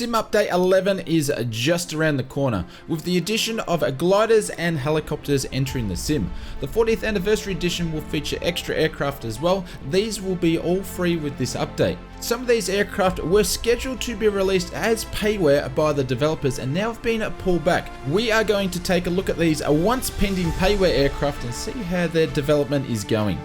Sim Update 11 is just around the corner, with the addition of gliders and helicopters entering the sim. The 40th anniversary edition will feature extra aircraft as well. These will be all free with this update. Some of these aircraft were scheduled to be released as payware by the developers and now have been pulled back. We are going to take a look at these once pending payware aircraft and see how their development is going.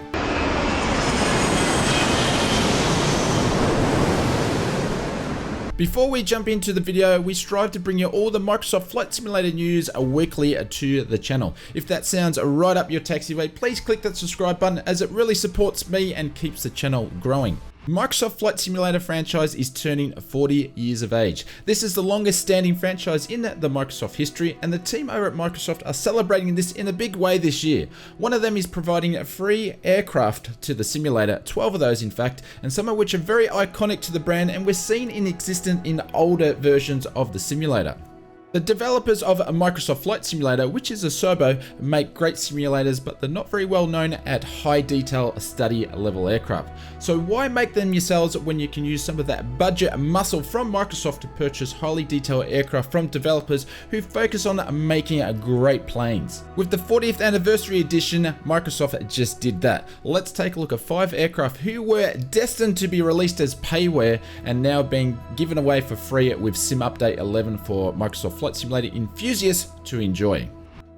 Before we jump into the video, we strive to bring you all the Microsoft Flight Simulator news weekly to the channel. If that sounds right up your taxiway, please click that subscribe button as it really supports me and keeps the channel growing. Microsoft Flight Simulator franchise is turning 40 years of age. This is the longest standing franchise in the Microsoft history, and the team over at Microsoft are celebrating this in a big way this year. One of them is providing free aircraft to the simulator, 12 of those in fact, and some of which are very iconic to the brand and were seen in existence in older versions of the simulator. The developers of Microsoft Flight Simulator, which is a Asobo, make great simulators, but they're not very well known at high detail study level aircraft. So why make them yourselves when you can use some of that budget muscle from Microsoft to purchase highly detailed aircraft from developers who focus on making great planes? With the 40th anniversary edition, Microsoft just did that. Let's take a look at 5 aircraft who were destined to be released as payware and now being given away for free with Sim Update 11 for Microsoft Flight Simulator enthusiasts to enjoy.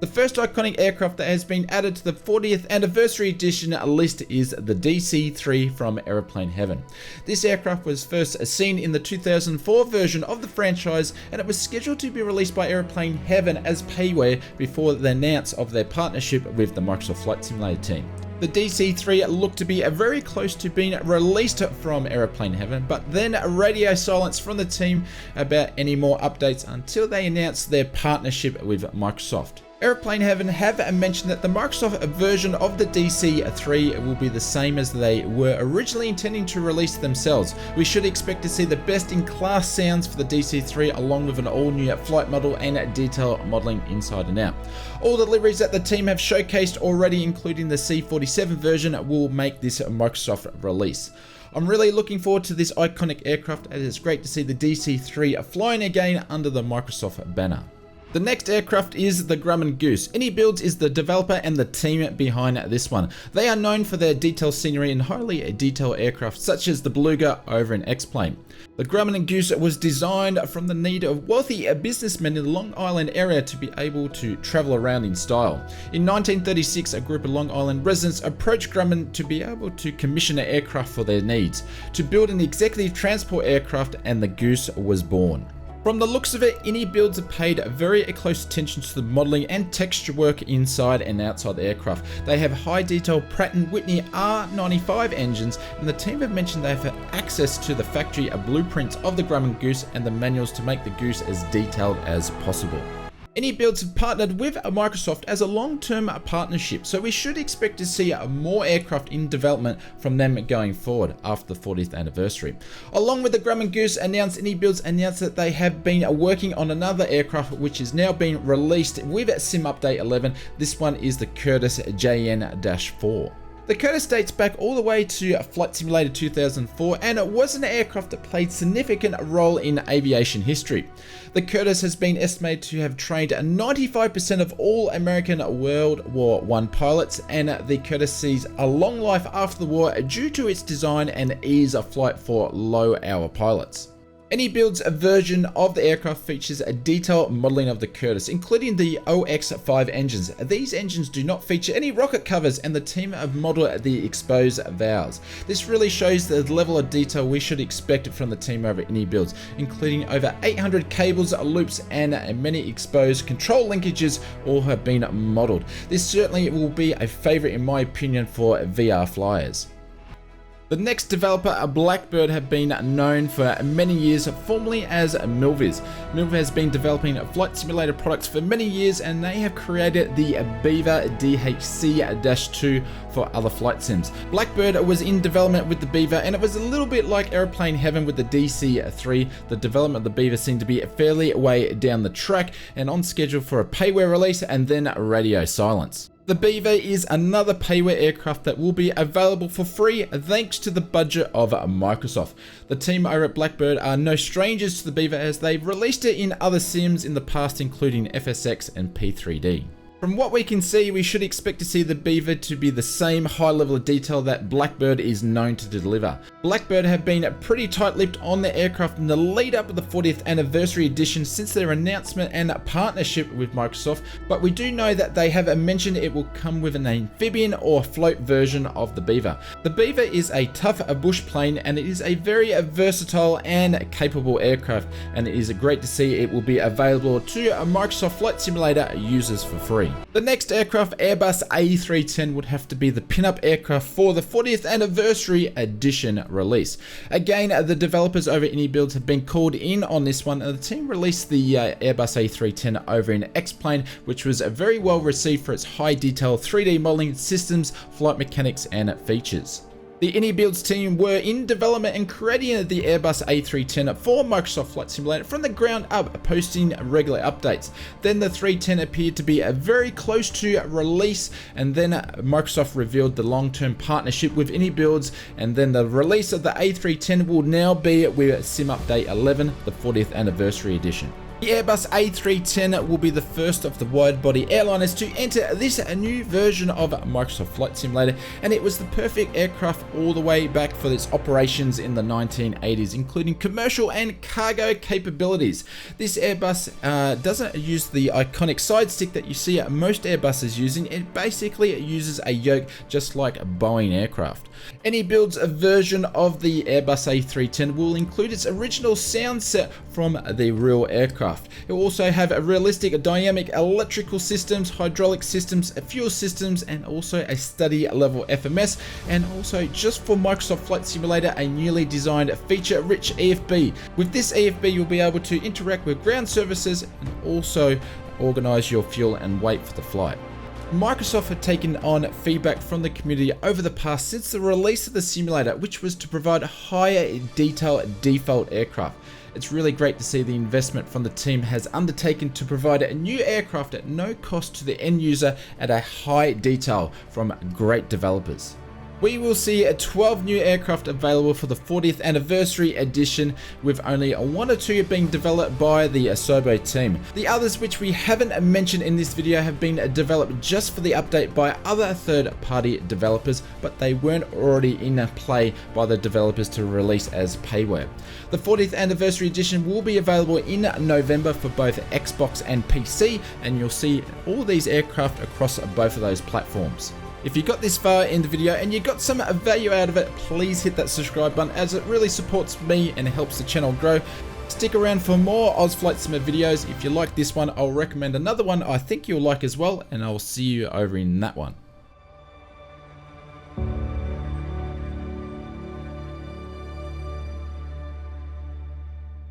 The first iconic aircraft that has been added to the 40th anniversary edition list is the DC-3 from Airplane Heaven. This aircraft was first seen in the 2004 version of the franchise, and it was scheduled to be released by Airplane Heaven as payware before the announce of their partnership with the Microsoft Flight Simulator team. The DC-3 looked to be very close to being released from Airplane Heaven, but then radio silence from the team about any more updates until they announced their partnership with Microsoft. Airplane Heaven have mentioned that the Microsoft version of the DC-3 will be the same as they were originally intending to release themselves. We should expect to see the best in class sounds for the DC-3 along with an all new flight model and detail modeling inside and out. All the deliveries that the team have showcased already, including the C-47 version, will make this Microsoft release. I'm really looking forward to this iconic aircraft, and it's great to see the DC-3 flying again under the Microsoft banner. The next aircraft is the Grumman Goose. AnyBuilds is the developer and the team behind this one. They are known for their detailed scenery and highly detailed aircraft such as the Beluga over in X-Plane. The Grumman Goose was designed from the need of wealthy businessmen in the Long Island area to be able to travel around in style. In 1936, a group of Long Island residents approached Grumman to be able to commission an aircraft for their needs, to build an executive transport aircraft, and the Goose was born. From the looks of it, AnyBuilds have paid very close attention to the modeling and texture work inside and outside the aircraft. They have high detail Pratt & Whitney R95 engines, and the team have mentioned they have access to the factory blueprints of the Grumman Goose and the manuals to make the Goose as detailed as possible. AnyBuilds have partnered with Microsoft as a long-term partnership, so we should expect to see more aircraft in development from them going forward after the 40th anniversary. Along with the Grumman Goose announced, AnyBuilds announced that they have been working on another aircraft which is now being released with Sim Update 11. This one is the Curtis JN4. The Curtis dates back all the way to Flight Simulator 2004, and it was an aircraft that played a significant role in aviation history. The Curtis has been estimated to have trained 95% of all American World War I pilots, and the Curtis sees a long life after the war due to its design and ease of flight for low-hour pilots. AnyBuilds version of the aircraft features a detailed modeling of the Curtis, including the OX5 engines. These engines do not feature any rocket covers, and the team have modeled the exposed valves. This really shows the level of detail we should expect from the team over at AnyBuilds, including over 800 cables, loops, and many exposed control linkages all have been modeled. This certainly will be a favorite in my opinion for VR flyers. The next developer, Blackbird, have been known for many years, formerly as Milviz. Milviz has been developing flight simulator products for many years, and they have created the Beaver DHC-2 for other flight sims. Blackbird was in development with the Beaver, and it was a little bit like Airplane Heaven with the DC-3. The development of the Beaver seemed to be fairly way down the track and on schedule for a payware release and then radio silence. The Beaver is another PAYWARE aircraft that will be available for free thanks to the budget of Microsoft. The team over at Blackbird are no strangers to the Beaver, as they've released it in other sims in the past, including FSX and P3D. From what we can see, we should expect to see the Beaver to be the same high level of detail that Blackbird is known to deliver. Blackbird have been pretty tight-lipped on the aircraft in the lead up of the 40th anniversary edition since their announcement and partnership with Microsoft, but we do know that they have mentioned it will come with an amphibian or float version of the Beaver. The Beaver is a tough bush plane, and it is a very versatile and capable aircraft, and it is great to see it will be available to Microsoft Flight Simulator users for free. The next aircraft, Airbus A310, would have to be the pin-up aircraft for the 40th anniversary edition release. Again, the developers over at AnyBuilds have been called in on this one, and the team released the Airbus A310 over in X-Plane, which was very well received for its high detail 3D modeling systems, flight mechanics, and features. The AnyBuilds team were in development and creating the Airbus A310 for Microsoft Flight Simulator from the ground up, posting regular updates. Then the 310 appeared to be very close to release, and then Microsoft revealed the long-term partnership with AnyBuilds, and then the release of the A310 will now be with Sim Update 11, the 40th anniversary edition. The Airbus A310 will be the first of the wide-body airliners to enter this new version of Microsoft Flight Simulator, and it was the perfect aircraft all the way back for its operations in the 1980s, including commercial and cargo capabilities. This Airbus doesn't use the iconic side stick that you see most Airbuses using. It basically uses a yoke just like a Boeing aircraft. AnyBuilds version of the Airbus A310 will include its original sound set from the real aircraft. It will also have a realistic dynamic electrical systems, hydraulic systems, fuel systems, and also a study level FMS, and also just for Microsoft Flight Simulator, a newly designed feature-rich EFB. With this EFB, you'll be able to interact with ground services and also organize your fuel and weight for the flight. Microsoft had taken on feedback from the community over the past since the release of the simulator, which was to provide higher detail default aircraft. It's really great to see the investment from the team has undertaken to provide a new aircraft at no cost to the end user at a high detail from great developers. We will see 12 new aircraft available for the 40th anniversary edition, with only 1 or 2 being developed by the Asobo team. The others, which we haven't mentioned in this video, have been developed just for the update by other third-party developers, but they weren't already in play by the developers to release as PAYWARE. The 40th anniversary edition will be available in November for both Xbox and PC, and you'll see all these aircraft across both of those platforms. If you got this far in the video and you got some value out of it, please hit that subscribe button, as it really supports me and helps the channel grow. Stick around for more Oz Flight Simmer videos. If you like this one, I'll recommend another one I think you'll like as well, and I'll see you over in that one.